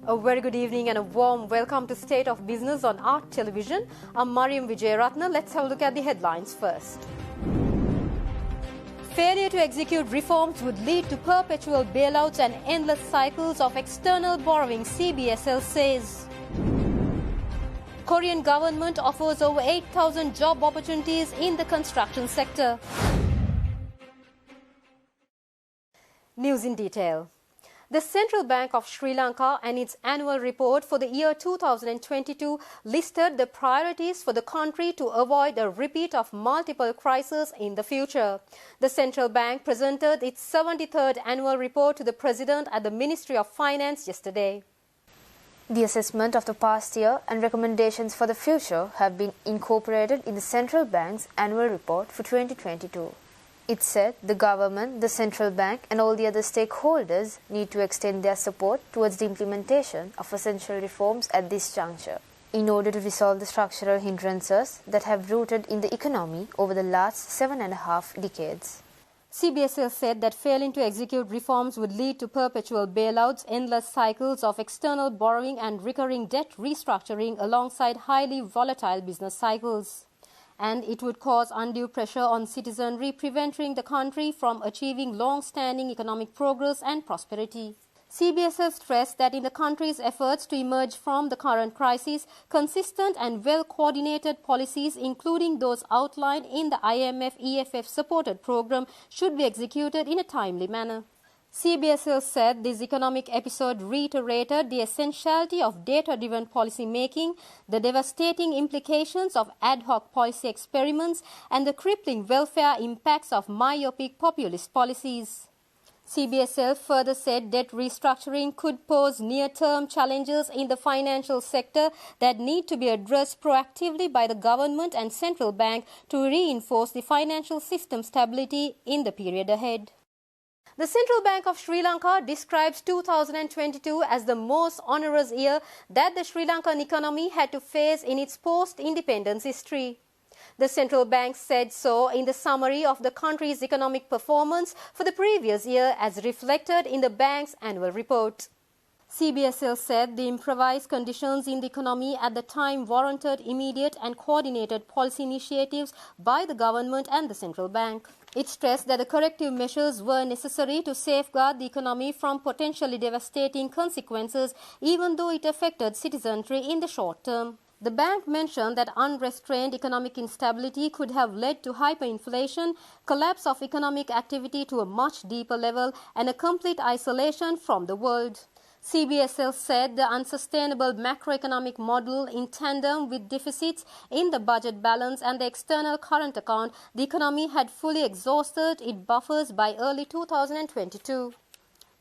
A very good evening and a warm welcome to State of Business on Art Television. I'm Mariam Vijayaratna. Let's have a look at the headlines first. Failure to execute reforms would lead to perpetual bailouts and endless cycles of external borrowing, CBSL says. Korean government offers over 8,000 job opportunities in the construction sector. News in detail. The Central Bank of Sri Lanka and its annual report for the year 2022 listed the priorities for the country to avoid a repeat of multiple crises in the future. The Central Bank presented its 73rd annual report to the President at the Ministry of Finance yesterday. The assessment of the past year and recommendations for the future have been incorporated in the Central Bank's annual report for 2022. It said the government, the central bank and all the other stakeholders need to extend their support towards the implementation of essential reforms at this juncture in order to resolve the structural hindrances that have rooted in the economy over the last 7.5 decades. CBSL said that failing to execute reforms would lead to perpetual bailouts, endless cycles of external borrowing and recurring debt restructuring alongside highly volatile business cycles. And it would cause undue pressure on citizenry, preventing the country from achieving long-standing economic progress and prosperity. CBSL stressed that in the country's efforts to emerge from the current crisis, consistent and well-coordinated policies, including those outlined in the IMF-EFF-supported program, should be executed in a timely manner. CBSL said this economic episode reiterated the essentiality of data-driven policy making, the devastating implications of ad hoc policy experiments, and the crippling welfare impacts of myopic populist policies. CBSL further said debt restructuring could pose near-term challenges in the financial sector that need to be addressed proactively by the government and central bank to reinforce the financial system stability in the period ahead. The Central Bank of Sri Lanka describes 2022 as the most onerous year that the Sri Lankan economy had to face in its post-independence history. The central bank said so in the summary of the country's economic performance for the previous year as reflected in the bank's annual report. CBSL said the improvised conditions in the economy at the time warranted immediate and coordinated policy initiatives by the government and the central bank. It stressed that the corrective measures were necessary to safeguard the economy from potentially devastating consequences, even though it affected citizenry in the short term. The bank mentioned that unrestrained economic instability could have led to hyperinflation, collapse of economic activity to a much deeper level, and a complete isolation from the world. CBSL said the unsustainable macroeconomic model, in tandem with deficits in the budget balance and the external current account, the economy had fully exhausted its buffers by early 2022.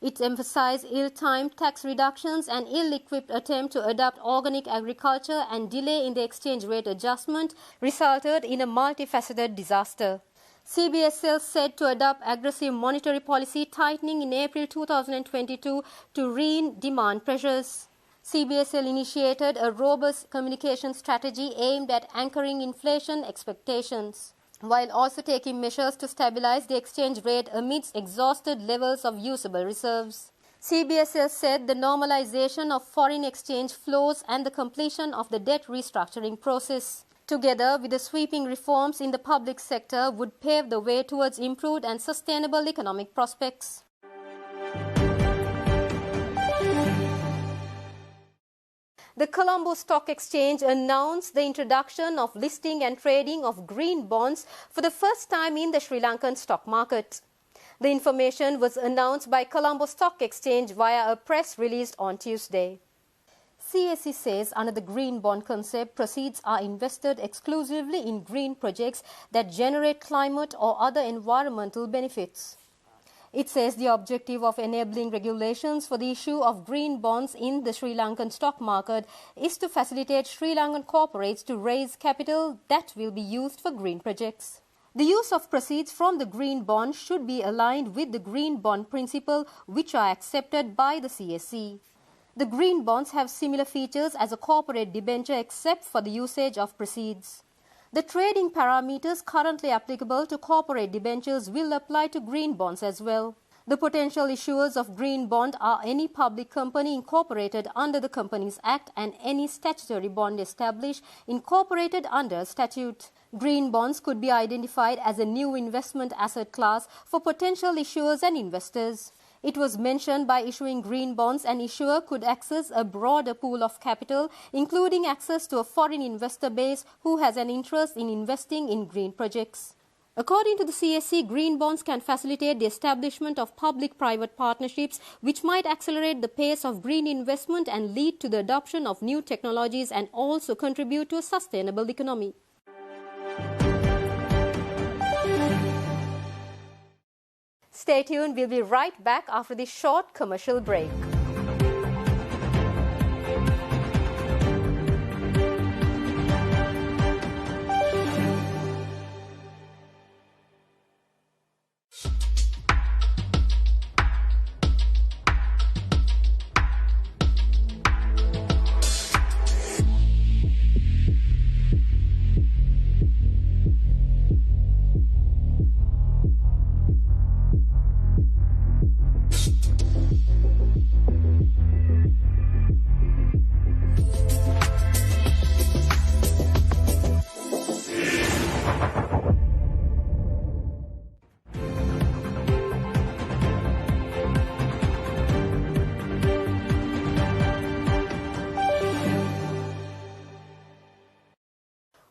It emphasized ill-timed tax reductions and ill-equipped attempt to adopt organic agriculture and delay in the exchange rate adjustment resulted in a multifaceted disaster. CBSL said to adopt aggressive monetary policy tightening in April 2022 to rein demand pressures. CBSL initiated a robust communication strategy aimed at anchoring inflation expectations, while also taking measures to stabilize the exchange rate amidst exhausted levels of usable reserves. CBSL said the normalization of foreign exchange flows and the completion of the debt restructuring process, together with the sweeping reforms in the public sector, would pave the way towards improved and sustainable economic prospects. The Colombo Stock Exchange announced the introduction of listing and trading of green bonds for the first time in the Sri Lankan stock market. The information was announced by Colombo Stock Exchange via a press release on Tuesday. CSE says under the green bond concept, proceeds are invested exclusively in green projects that generate climate or other environmental benefits. It says the objective of enabling regulations for the issue of green bonds in the Sri Lankan stock market is to facilitate Sri Lankan corporates to raise capital that will be used for green projects. The use of proceeds from the green bond should be aligned with the green bond principle, which are accepted by the CSE. The green bonds have similar features as a corporate debenture except for the usage of proceeds. The trading parameters currently applicable to corporate debentures will apply to green bonds as well. The potential issuers of green bond are any public company incorporated under the Companies Act and any statutory bond established incorporated under statute. Green bonds could be identified as a new investment asset class for potential issuers and investors. It was mentioned by issuing green bonds, an issuer could access a broader pool of capital, including access to a foreign investor base who has an interest in investing in green projects. According to the CSE, green bonds can facilitate the establishment of public-private partnerships which might accelerate the pace of green investment and lead to the adoption of new technologies and also contribute to a sustainable economy. Stay tuned, we'll be right back after this short commercial break.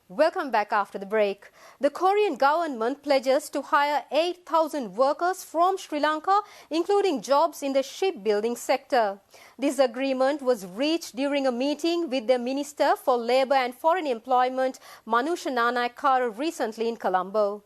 Welcome back after the break. The Korean government pledges to hire 8,000 workers from Sri Lanka, including jobs in the shipbuilding sector. This agreement was reached during a meeting with the Minister for Labour and Foreign Employment, Manusha Nanayakkara, recently in Colombo.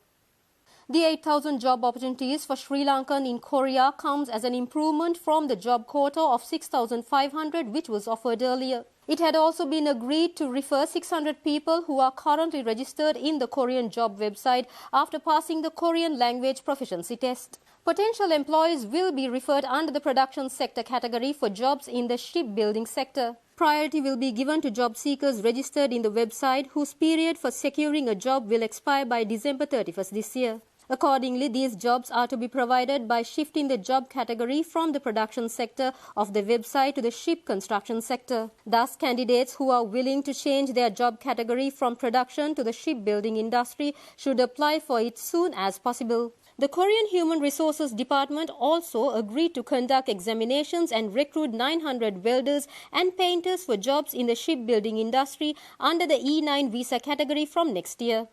The 8,000 job opportunities for Sri Lankan in Korea comes as an improvement from the job quota of 6,500 which was offered earlier. It had also been agreed to refer 600 people who are currently registered in the Korean job website after passing the Korean language proficiency test. Potential employees will be referred under the production sector category for jobs in the shipbuilding sector. Priority will be given to job seekers registered in the website whose period for securing a job will expire by December 31st this year. Accordingly, these jobs are to be provided by shifting the job category from the production sector of the website to the ship construction sector. Thus, candidates who are willing to change their job category from production to the shipbuilding industry should apply for it soon as possible. The Korean Human Resources Department also agreed to conduct examinations and recruit 900 welders and painters for jobs in the shipbuilding industry under the E9 visa category from next year.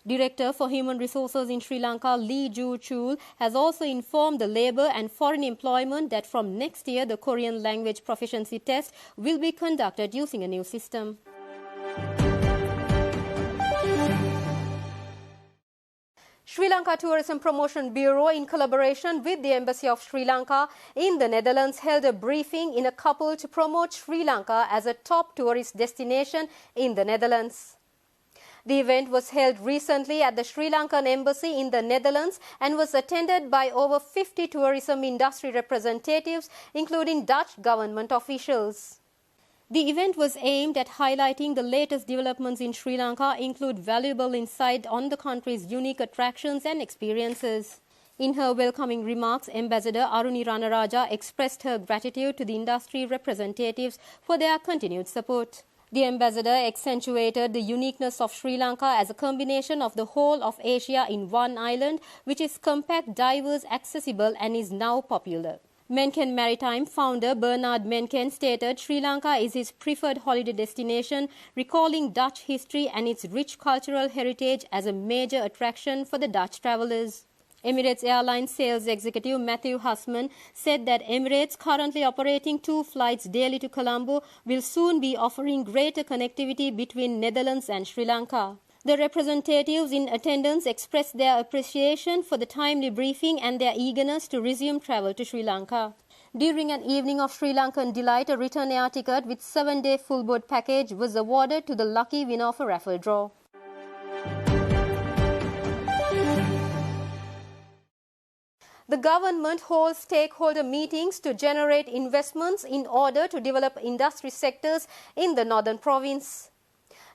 Director for Human Resources in Sri Lanka, Lee Joo-chul, has also informed the Labour and Foreign Employment that from next year the Korean language proficiency test will be conducted using a new system. Sri Lanka Tourism Promotion Bureau, in collaboration with the Embassy of Sri Lanka in the Netherlands, held a briefing in a couple to promote Sri Lanka as a top tourist destination in the Netherlands. The event was held recently at the Sri Lankan Embassy in the Netherlands and was attended by over 50 tourism industry representatives, including Dutch government officials. The event was aimed at highlighting the latest developments in Sri Lanka, include valuable insight on the country's unique attractions and experiences. In her welcoming remarks, Ambassador Aruni Ranaraja expressed her gratitude to the industry representatives for their continued support. The ambassador accentuated the uniqueness of Sri Lanka as a combination of the whole of Asia in one island, which is compact, diverse, accessible and is now popular. Mencken Maritime founder Bernard Mencken stated Sri Lanka is his preferred holiday destination, recalling Dutch history and its rich cultural heritage as a major attraction for the Dutch travellers. Emirates Airlines sales executive Matthew Hussman said that Emirates, currently operating 2 flights daily to Colombo, will soon be offering greater connectivity between Netherlands and Sri Lanka. The representatives in attendance expressed their appreciation for the timely briefing and their eagerness to resume travel to Sri Lanka. During an evening of Sri Lankan delight, a return air ticket with 7-day full board package was awarded to the lucky winner of a raffle draw. The government holds stakeholder meetings to generate investments in order to develop industry sectors in the Northern Province.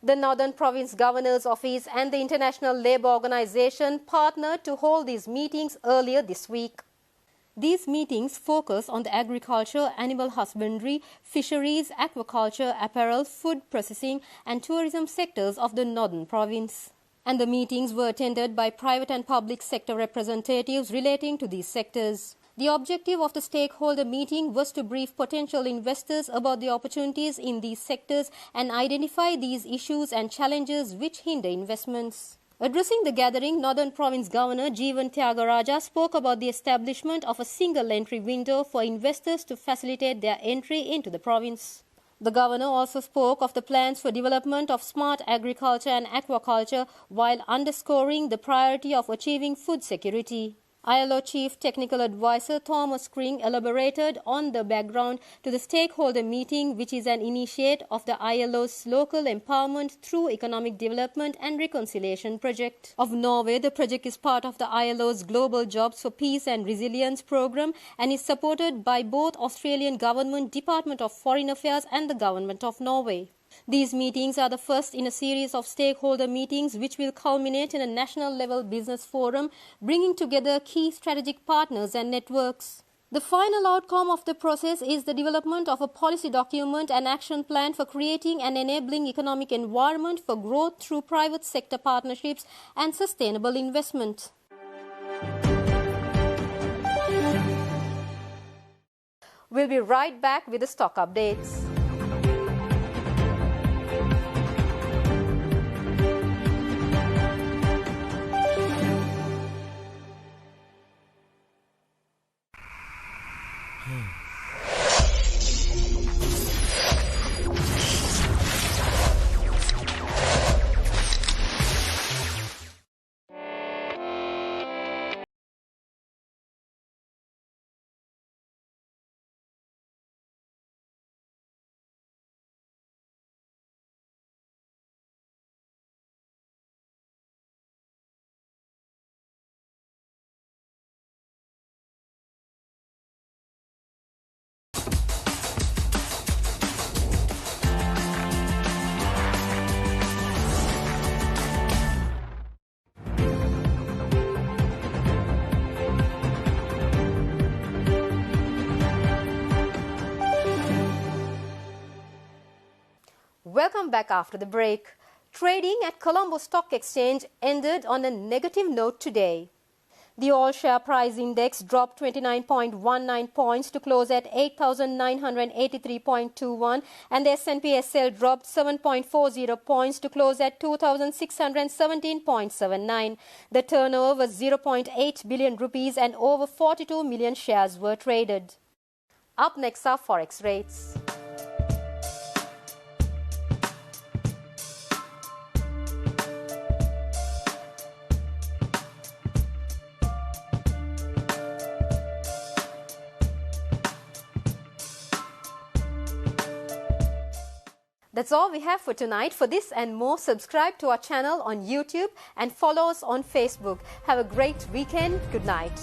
The Northern Province Governor's Office and the International Labour Organization partnered to hold these meetings earlier this week. These meetings focus on the agriculture, animal husbandry, fisheries, aquaculture, apparel, food processing and tourism sectors of the northern province. And the meetings were attended by private and public sector representatives relating to these sectors. The objective of the stakeholder meeting was to brief potential investors about the opportunities in these sectors and identify these issues and challenges which hinder investments. Addressing the gathering, Northern Province Governor Jeevan Tyagaraja spoke about the establishment of a single entry window for investors to facilitate their entry into the province. The governor also spoke of the plans for development of smart agriculture and aquaculture while underscoring the priority of achieving food security. ILO Chief Technical Advisor Thomas Kring elaborated on the background to the stakeholder meeting, which is an initiate of the ILO's Local Empowerment through Economic Development and Reconciliation project of Norway. The project is part of the ILO's Global Jobs for Peace and Resilience program and is supported by both Australian Government, Department of Foreign Affairs and the Government of Norway. These meetings are the first in a series of stakeholder meetings which will culminate in a national-level business forum, bringing together key strategic partners and networks. The final outcome of the process is the development of a policy document and action plan for creating an enabling economic environment for growth through private sector partnerships and sustainable investment. We'll be right back with the stock updates. Welcome back after the break. Trading at Colombo Stock Exchange ended on a negative note today. The all-share price index dropped 29.19 points to close at 8,983.21 and the S&P SL dropped 7.40 points to close at 2,617.79. The turnover was 0.8 billion rupees and over 42 million shares were traded. Up next are Forex rates. That's all we have for tonight. For this and more, subscribe to our channel on YouTube and follow us on Facebook. Have a great weekend. Good night.